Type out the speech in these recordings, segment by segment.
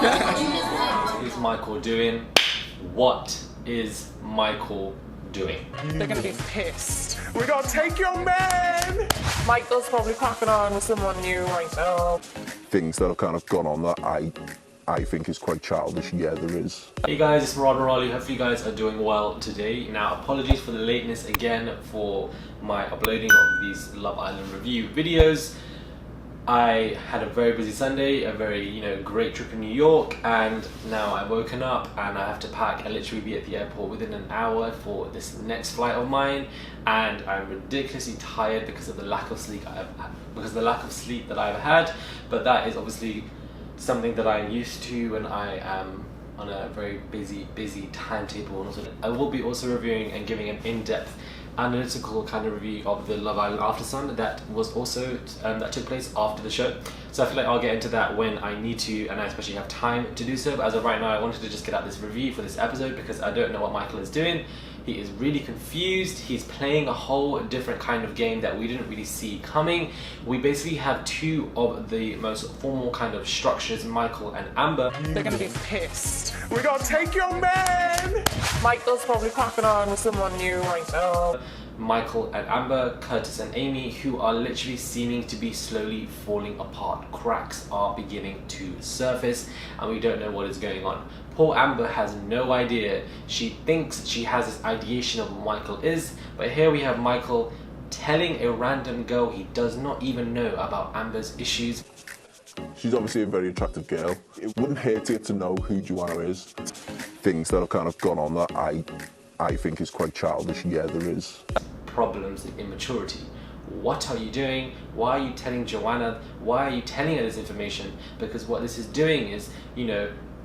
What is Michael doing? What is Michael doing? They're gonna be pissed. We're gonna take your man! Michael's probably cracking on with someone new right now. Things that have kind of gone on that I think is quite childish. Yeah, there is. Hey guys, it's Murad Morali. Hope you guys are doing well today. Now, apologies for the lateness again for my uploading of these Love Island review videos. I had a very busy Sunday, a very great trip in New York, and now I've woken up and I have to pack and literally be at the airport within an hour for this next flight of mine, and I'm ridiculously tired because of the lack of sleep that I've had. But that is obviously something that I'm used to when I am on a very busy timetable. And also, I will be also reviewing and giving an in-depth analytical kind of review of the Love Island After Sun that was also that took place after the show. So I feel like I'll get into that when I need to, and I especially have time to do so. But as of right now, I wanted to just get out this review for this episode because I don't know what Michael is doing. He is really confused. He's playing a whole different kind of game that we didn't really see coming. We basically have two of the most formal kind of structures, Michael and Amber. They're gonna be pissed. We're gonna take your man! Michael's probably cracking on with someone new right now. Michael and Amber, Curtis and Amy, who are literally seeming to be slowly falling apart. Cracks are beginning to surface and we don't know what is going on. Poor Amber has no idea. She thinks she has this ideation of what Michael is, but here we have Michael telling a random girl he does not even know about Amber's issues. She's obviously a very attractive girl. It wouldn't hurt to get to know who Joanna is. Things that have kind of gone on that I think is quite childish. Yeah, there is. Problems and immaturity. What are you doing? Why are you telling Joanna? Why are you telling her this information? Because what this is doing is,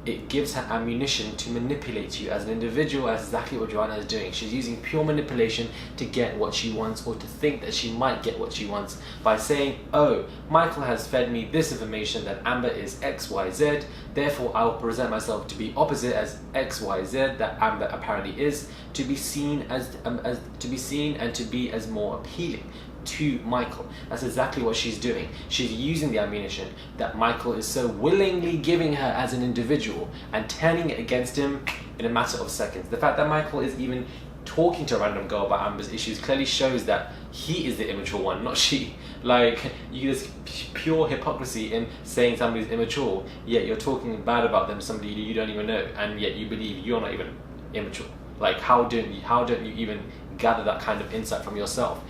it gives her ammunition to manipulate you as an individual. That's exactly what Joanna is doing. She's using pure manipulation to get what she wants, or to think that she might get what she wants, by saying, oh, Michael has fed me this information that Amber is XYZ, therefore I will present myself to be opposite as XYZ that Amber apparently is, to be seen and to be as more appealing to Michael. That's exactly what she's doing. She's using the ammunition that Michael is so willingly giving her as an individual and turning it against him in a matter of seconds. The fact that Michael is even talking to a random girl about Amber's issues clearly shows that he is the immature one, not she. Like, there's pure hypocrisy in saying somebody's immature, yet you're talking bad about them, somebody you don't even know, and yet you believe you're not even immature. Like, how don't you even gather that kind of insight from yourself?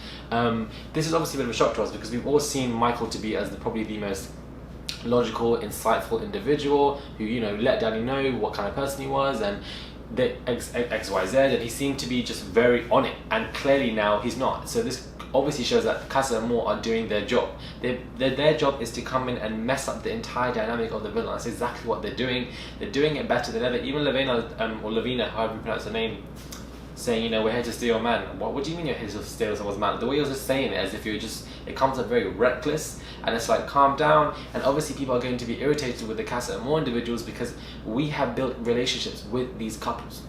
This is obviously a bit of a shock to us because we've all seen Michael to be as probably the most logical, insightful individual who, let Danny know what kind of person he was and the XYZ, and he seemed to be just very on it, and clearly now he's not. So this obviously shows that Casa and Moore are doing their job. Their job is to come in and mess up the entire dynamic of the villain. That's exactly what they're doing. They're doing it better than ever. Even Lavina, however you pronounce her name, saying, we're here to steal your man. What do you mean you're here to steal someone's man? The way you're just saying it as if it comes up very reckless, and it's like, calm down. And obviously people are going to be irritated with the Casa and Moore individuals because we have built relationships with these couples.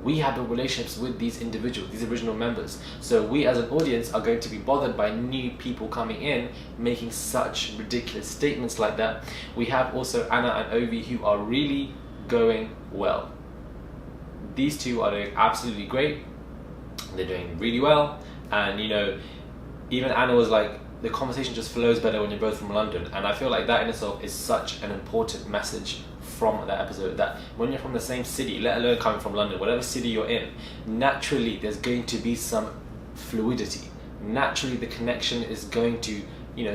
We have built relationships with these individuals, these original members. So we as an audience are going to be bothered by new people coming in, making such ridiculous statements like that. We have also Anna and Ovi, who are really going well. These two are doing absolutely great. They're doing really well, and even Anna was like, the conversation just flows better when you're both from London, and I feel like that in itself is such an important message from that episode, that when you're from the same city, let alone coming from London, whatever city you're in, naturally there's going to be some fluidity. Naturally the connection is going to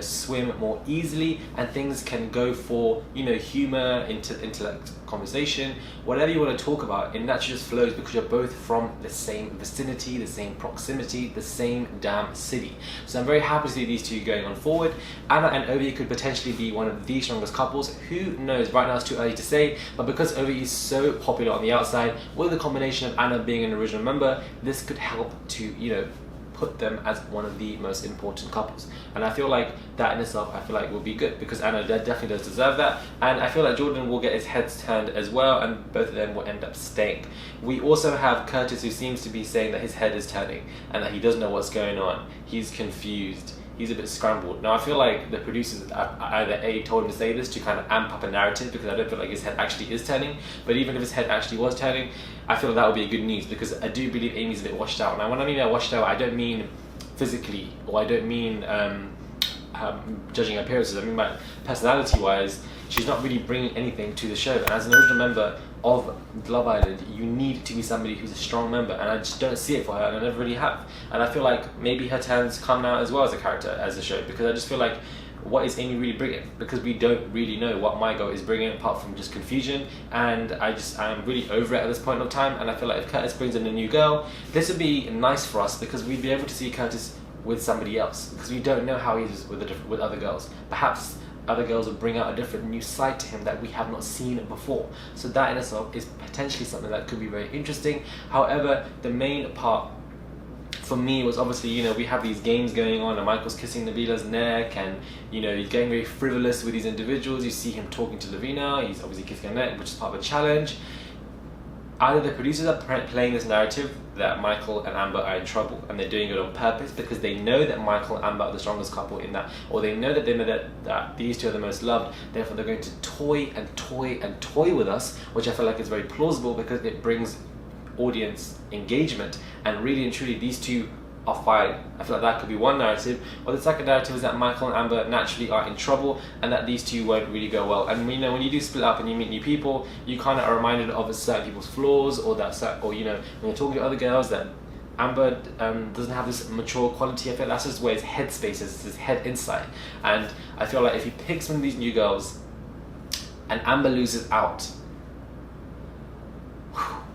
swim more easily, and things can go for humor, intellect, conversation, whatever you want to talk about. It naturally just flows because you're both from the same vicinity, the same proximity, the same damn city. So I'm very happy to see these two going on forward. Anna and Ovi could potentially be one of the strongest couples. Who knows? Right now it's too early to say, but because Ovi is so popular on the outside, with the combination of Anna being an original member, this could help to put them as one of the most important couples. And I feel like that in itself, will be good, because Anna definitely does deserve that, and I feel like Jordan will get his head turned as well, and both of them will end up staying. We also have Curtis, who seems to be saying that his head is turning and that he doesn't know what's going on. He's confused. he's a bit scrambled. Now I feel like the producers either A, told him to say this to kind of amp up a narrative, because I don't feel like his head actually is turning, but even if his head actually was turning, I feel that would be a good news, because I do believe Amy's a bit washed out. Now when I mean by washed out, I don't mean physically, or I don't mean judging appearances, I mean by personality wise. She's not really bringing anything to the show, and as an original member of Love Island, you need to be somebody who's a strong member, and I just don't see it for her, and I never really have. And I feel like maybe her turns come now as well as a character, as a show, because I just feel like, what is Amy really bringing? Because we don't really know what Mygo is bringing, apart from just confusion, and I'm really over it at this point of time. And I feel like if Curtis brings in a new girl, this would be nice for us, because we'd be able to see Curtis with somebody else, because we don't know how he is with other girls. Perhaps other girls will bring out a different new side to him that we have not seen before. So that in itself is potentially something that could be very interesting. However, the main part for me was obviously, you know, we have these games going on, and Michael's kissing Nabila's neck, and you know, he's getting very frivolous with these individuals. You see him talking to Lavina, he's obviously kissing her neck, which is part of a challenge. Either the producers are playing this narrative that Michael and Amber are in trouble, and they're doing it on purpose because they know that Michael and Amber are the strongest couple in that, or they know that these two are the most loved, therefore they're going to toy and toy and toy with us, which I feel like is very plausible because it brings audience engagement, and really and truly these two are fine. I feel like that could be one narrative. Or the second narrative is that Michael and Amber naturally are in trouble, and that these two won't really go well. And you know, when you do split up and you meet new people, you kind of are reminded of certain people's flaws, or you know, when you're talking to other girls, that Amber doesn't have this mature quality. I feel that's just where his headspace is, it's his head insight. And I feel like if he picks one of these new girls and Amber loses out,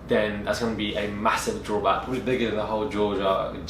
then that's going to be a massive drawback, probably bigger than the whole Georgia and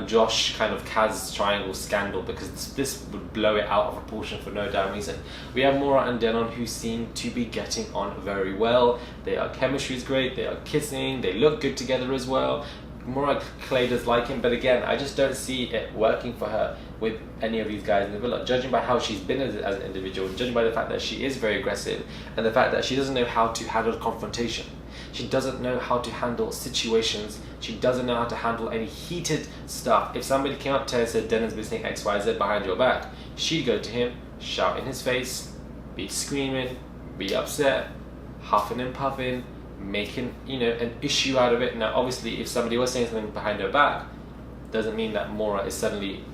Josh kind of Kaz triangle scandal, because this would blow it out of proportion for no damn reason. We have Maura and Denon, who seem to be getting on very well. Their chemistry is great, they are kissing, they look good together as well. Maura Clay does like him, but again, I just don't see it working for her with any of these guys in the villa, judging by how she's been as an individual, judging by the fact that she is very aggressive, and the fact that she doesn't know how to handle confrontation. She doesn't know how to handle situations. She doesn't know how to handle any heated stuff. If somebody came up to her and said, Denon's been saying XYZ behind your back, she'd go to him, shout in his face, be screaming, be upset, huffing and puffing, making, you know, an issue out of it. Now obviously if somebody was saying something behind her back, doesn't mean that Maura is suddenly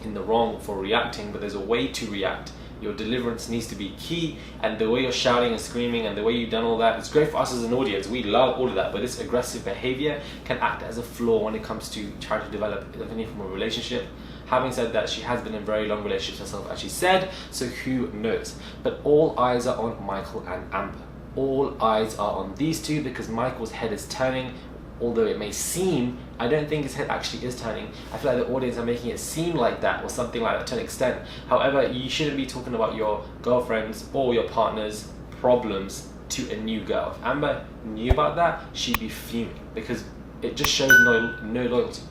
in the wrong for reacting, but there's a way to react. Your deliverance needs to be key, and the way you're shouting and screaming and the way you've done all that, it's great for us as an audience, we love all of that, but this aggressive behavior can act as a flaw when it comes to trying to develop any form of relationship. Having said that, she has been in very long relationships herself, as she said, so who knows. But all eyes are on Michael and Amber. All eyes are on these two, because Michael's head is turning. Although it may seem, I don't think his head actually is turning. I feel like the audience are making it seem like that, or something like that to an extent. However, you shouldn't be talking about your girlfriend's or your partner's problems to a new girl. If Amber knew about that, she'd be fuming, because it just shows no loyalty.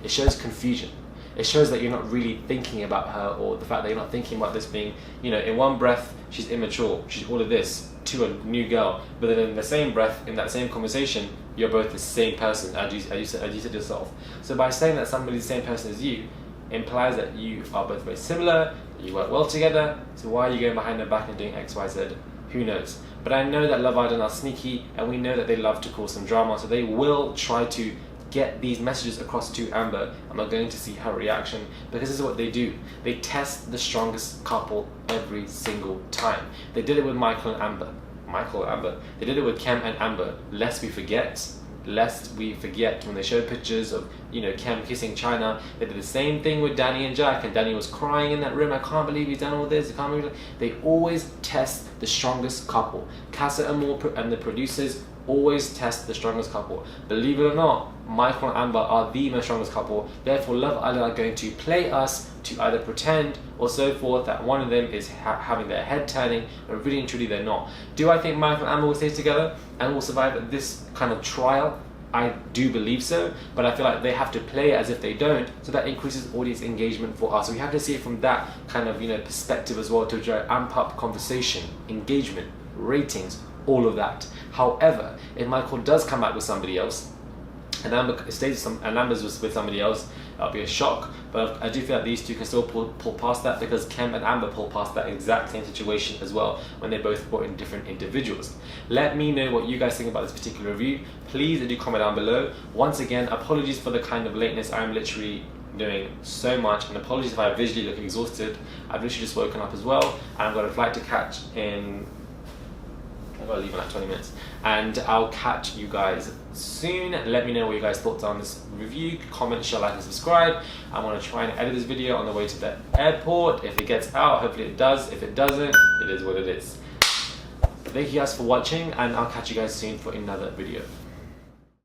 It shows confusion. It shows that you're not really thinking about her, or the fact that you're not thinking about this being, you know, in one breath, she's immature, she's all of this, to a new girl, but then in the same breath, in that same conversation, you're both the same person, as you said yourself. So by saying that somebody's the same person as you, implies that you are both very similar, that you work well together, so why are you going behind their back and doing X, Y, Z? Who knows? But I know that Love Island are sneaky, and we know that they love to cause some drama, so they will try to get these messages across to Amber, and we're going to see her reaction, because this is what they do. They test the strongest couple every single time. They did it with Michael and Amber. They did it with Kem and Amber. Lest we forget when they showed pictures of, you know, Kem kissing China. They did the same thing with Danny and Jack, and Danny was crying in that room. I can't believe he's done all this. I can't believe it. They always test the strongest couple. Casa and the producers always test the strongest couple. Believe it or not, Michael and Amber are the most strongest couple. Therefore, Love Island are going to play us to either pretend or so forth that one of them is having their head turning, but really and truly they're not. Do I think Michael and Amber will stay together and will survive this kind of trial? I do believe so, but I feel like they have to play it as if they don't, so that increases audience engagement for us. So we have to see it from that kind of, you know, perspective as well, to try to amp up conversation, engagement, ratings, all of that. However, if Michael does come back with somebody else, and Amber stays and Amber's was with somebody else, that'll be a shock. But I do feel like these two can still pull past that, because Kem and Amber pull past that exact same situation as well when they both brought in different individuals. Let me know what you guys think about this particular review. Please do comment down below. Once again, apologies for the kind of lateness. I'm literally doing so much, and apologies if I visually look exhausted. I've literally just woken up as well, and I've got a flight to catch in, I've got to leave in like 20 minutes, and I'll catch you guys soon. Let me know what you guys thoughts on this review. Comment, share, like and subscribe. I'm going to try and edit this video on the way to the airport. If it gets out, hopefully it does. If it doesn't, it is what it is. Thank you guys for watching, and I'll catch you guys soon for another video.